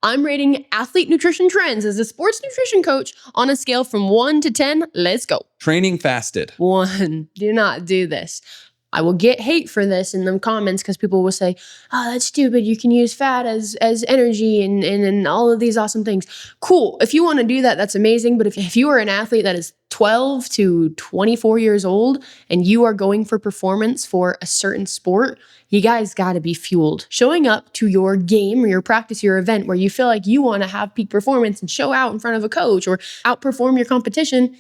I'm rating athlete nutrition trends as a sports nutrition coach on a scale from 1 to 10. Let's go. Training fasted. 1. Do not do this. I will get hate for this in the comments because people will say, oh, that's stupid. You can use fat as energy and all of these awesome things. Cool. If you want to do that, that's amazing. But if you are an athlete that is 12 to 24 years old and you are going for performance for a certain sport, you guys got to be fueled. Showing up to your game or your practice, your event where you feel like you want to have peak performance and show out in front of a coach or outperform your competition.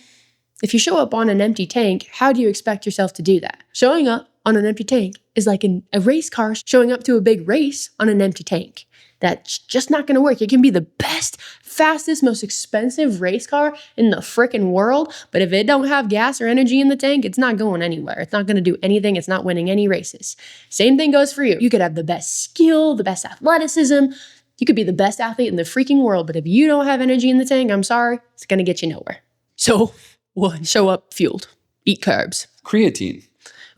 If you show up on an empty tank, how do you expect yourself to do that? Showing up on an empty tank is like a race car showing up to a big race on an empty tank. That's just not going to work. It can be the best, fastest, most expensive race car in the frickin' world, but if it don't have gas or energy in the tank, it's not going anywhere. It's not going to do anything. It's not winning any races. Same thing goes for you. You could have the best skill, the best athleticism. You could be the best athlete in the freaking world, but if you don't have energy in the tank, I'm sorry, it's going to get you nowhere. So 1, show up fueled. Eat carbs. Creatine.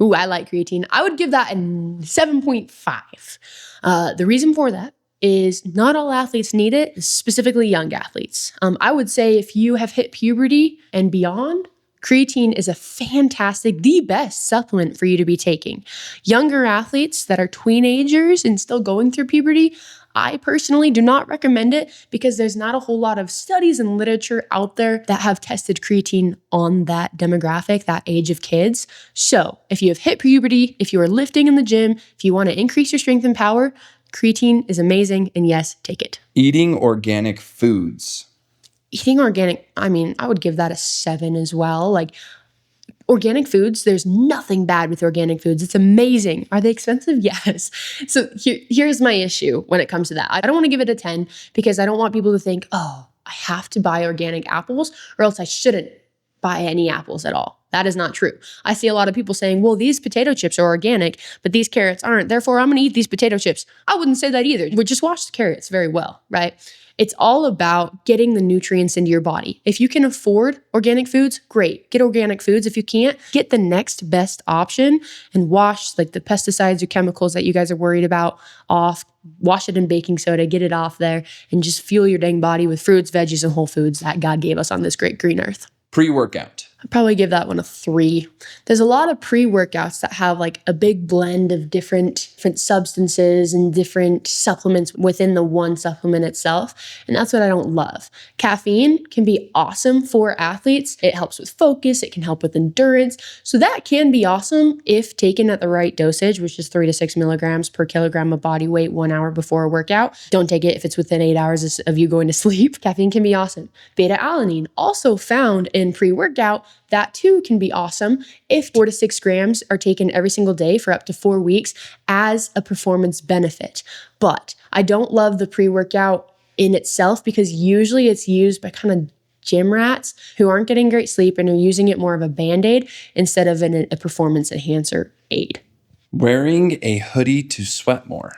Ooh, I like creatine. I would give that a 7.5. The reason for that is not all athletes need it, specifically young athletes. I would say if you have hit puberty and beyond, creatine is a fantastic, the best supplement for you to be taking. Younger athletes that are teenagers and still going through puberty, I personally do not recommend it because there's not a whole lot of studies and literature out there that have tested creatine on that demographic, that age of kids. So if you have hit puberty, if you are lifting in the gym, if you want to increase your strength and power, creatine is amazing. And yes, take it. Eating organic foods. Eating organic, I would give that a 7 as well. Like, organic foods, there's nothing bad with organic foods. It's amazing. Are they expensive? Yes. So here's my issue when it comes to that. I don't want to give it a 10 because I don't want people to think, oh, I have to buy organic apples or else I shouldn't buy any apples at all. That is not true. I see a lot of people saying, well, these potato chips are organic, but these carrots aren't. Therefore, I'm going to eat these potato chips. I wouldn't say that either. We just wash the carrots very well, right? It's all about getting the nutrients into your body. If you can afford organic foods, great. Get organic foods. If you can't, get the next best option and wash like the pesticides or chemicals that you guys are worried about off. Wash it in baking soda, get it off there, and just fuel your dang body with fruits, veggies, and whole foods that God gave us on this great green earth. Pre-workout. I'd probably give that one a 3. There's a lot of pre-workouts that have like a big blend of different substances and different supplements within the one supplement itself. And that's what I don't love. Caffeine can be awesome for athletes. It helps with focus. It can help with endurance. So that can be awesome if taken at the right dosage, which is 3 to 6 milligrams per kilogram of body weight 1 hour before a workout. Don't take it if it's within 8 hours of you going to sleep. Caffeine can be awesome. Beta-alanine, also found in pre-workout, that too can be awesome if 4 to 6 grams are taken every single day for up to 4 weeks as a performance benefit. But I don't love the pre-workout in itself because usually it's used by kind of gym rats who aren't getting great sleep and are using it more of a Band-Aid instead of a performance enhancer aid. Wearing a hoodie to sweat more.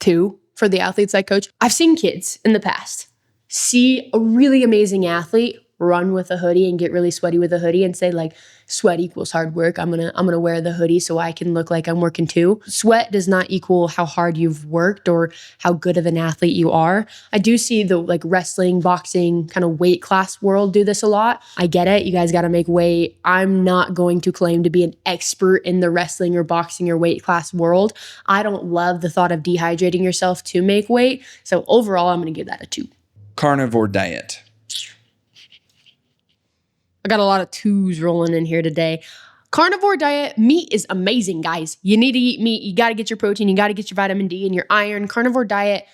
2, for the athletes I coach, I've seen kids in the past see a really amazing athlete run with a hoodie and get really sweaty with a hoodie and say like, sweat equals hard work. I'm gonna wear the hoodie so I can look like I'm working too. Sweat does not equal how hard you've worked or how good of an athlete you are. I do see the like wrestling, boxing kind of weight class world do this a lot. I get it. You guys got to make weight. I'm not going to claim to be an expert in the wrestling or boxing or weight class world. I don't love the thought of dehydrating yourself to make weight. So overall, I'm going to give that a 2. Carnivore diet. I got a lot of 2s rolling in here today. Carnivore diet, meat is amazing, guys. You need to eat meat. You got to get your protein. You got to get your vitamin D and your iron. Carnivore diet,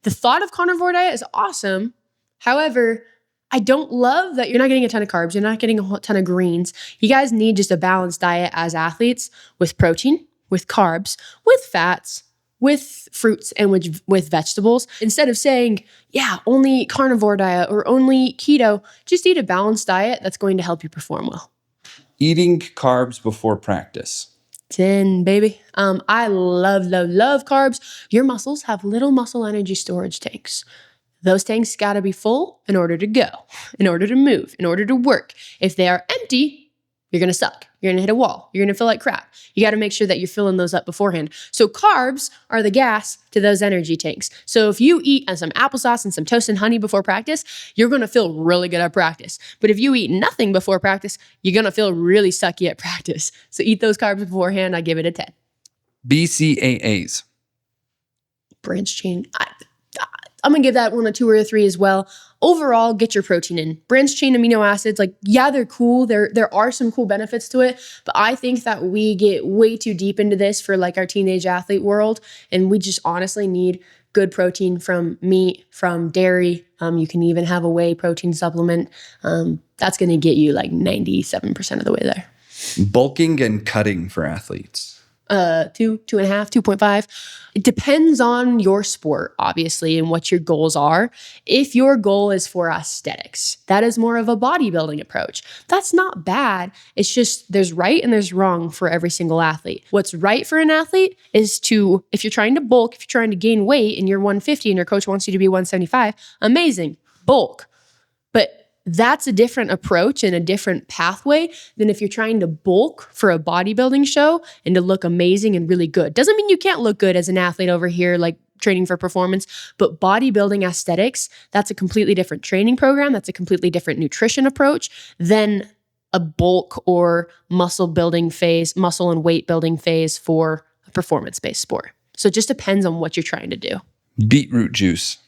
the thought of carnivore diet is awesome. However, I don't love that you're not getting a ton of carbs. You're not getting a ton of greens. You guys need just a balanced diet as athletes with protein, with carbs, with fats, with fruits and with vegetables. Instead of saying, yeah, only carnivore diet or only keto, just eat a balanced diet that's going to help you perform well. Eating carbs before practice. 10, baby. I love carbs. Your muscles have little muscle energy storage tanks. Those tanks got to be full in order to go, in order to move, in order to work. If they are empty, you're going to suck. You're going to hit a wall. You're going to feel like crap. You got to make sure that you're filling those up beforehand. So carbs are the gas to those energy tanks. So if you eat some applesauce and some toast and honey before practice, you're going to feel really good at practice. But if you eat nothing before practice, you're going to feel really sucky at practice. So eat those carbs beforehand. I give it a 10. BCAAs. Branch chain. I'm going to give that one a 2 or a 3 as well. Overall, get your protein in. Branch chain amino acids, like, yeah, they're cool. There are some cool benefits to it, but I think that we get way too deep into this for like our teenage athlete world, and we just honestly need good protein from meat, from dairy. You can even have a whey protein supplement. That's going to get you like 97% of the way there. Bulking and cutting for athletes. 2, 2.5, 2.5. It depends on your sport, obviously, and what your goals are. If your goal is for aesthetics, that is more of a bodybuilding approach. That's not bad. It's just there's right and there's wrong for every single athlete. What's right for an athlete is to, if you're trying to bulk, if you're trying to gain weight and you're 150 and your coach wants you to be 175, amazing, bulk. But that's a different approach and a different pathway than if you're trying to bulk for a bodybuilding show and to look amazing and really good. Doesn't mean you can't look good as an athlete over here, like training for performance, but bodybuilding aesthetics, that's a completely different training program. That's a completely different nutrition approach than a bulk or muscle building phase, muscle and weight building phase for a performance-based sport. So it just depends on what you're trying to do. Beetroot juice.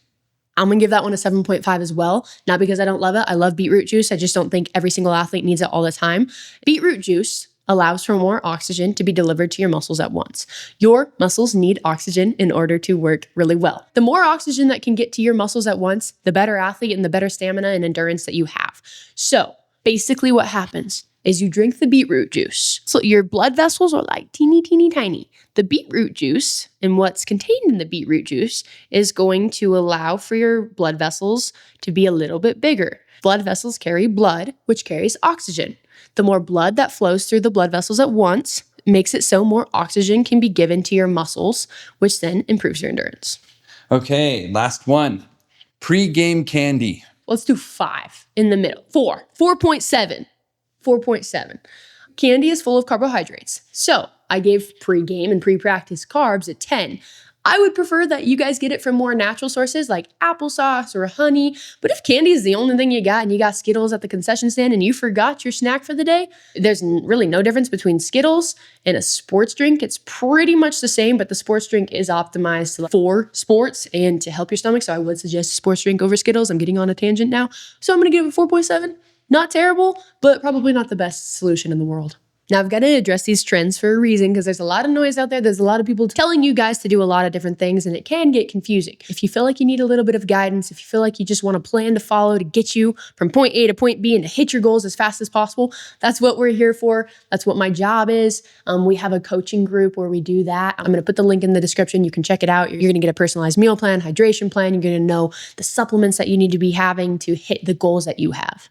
I'm going to give that one a 7.5 as well. Not because I don't love it. I love beetroot juice. I just don't think every single athlete needs it all the time. Beetroot juice allows for more oxygen to be delivered to your muscles at once. Your muscles need oxygen in order to work really well. The more oxygen that can get to your muscles at once, the better athlete and the better stamina and endurance that you have. So basically what happens is you drink the beetroot juice. So your blood vessels are like teeny, teeny, tiny. The beetroot juice and what's contained in the beetroot juice is going to allow for your blood vessels to be a little bit bigger. Blood vessels carry blood, which carries oxygen. The more blood that flows through the blood vessels at once makes it so more oxygen can be given to your muscles, which then improves your endurance. Okay, last one. Pregame candy. Let's do 5 in the middle. 4.7. 4.7. Candy is full of carbohydrates. So I gave pre-game and pre-practice carbs a 10. I would prefer that you guys get it from more natural sources like applesauce or honey. But if candy is the only thing you got and you got Skittles at the concession stand and you forgot your snack for the day, there's really no difference between Skittles and a sports drink. It's pretty much the same, but the sports drink is optimized for sports and to help your stomach. So I would suggest a sports drink over Skittles. I'm getting on a tangent now. So I'm going to give it 4.7. Not terrible, but probably not the best solution in the world. Now, I've got to address these trends for a reason because there's a lot of noise out there. There's a lot of people telling you guys to do a lot of different things, and it can get confusing. If you feel like you need a little bit of guidance, if you feel like you just want a plan to follow to get you from point A to point B and to hit your goals as fast as possible, that's what we're here for. That's what my job is. We have a coaching group where we do that. I'm going to put the link in the description. You can check it out. You're going to get a personalized meal plan, hydration plan. You're going to know the supplements that you need to be having to hit the goals that you have.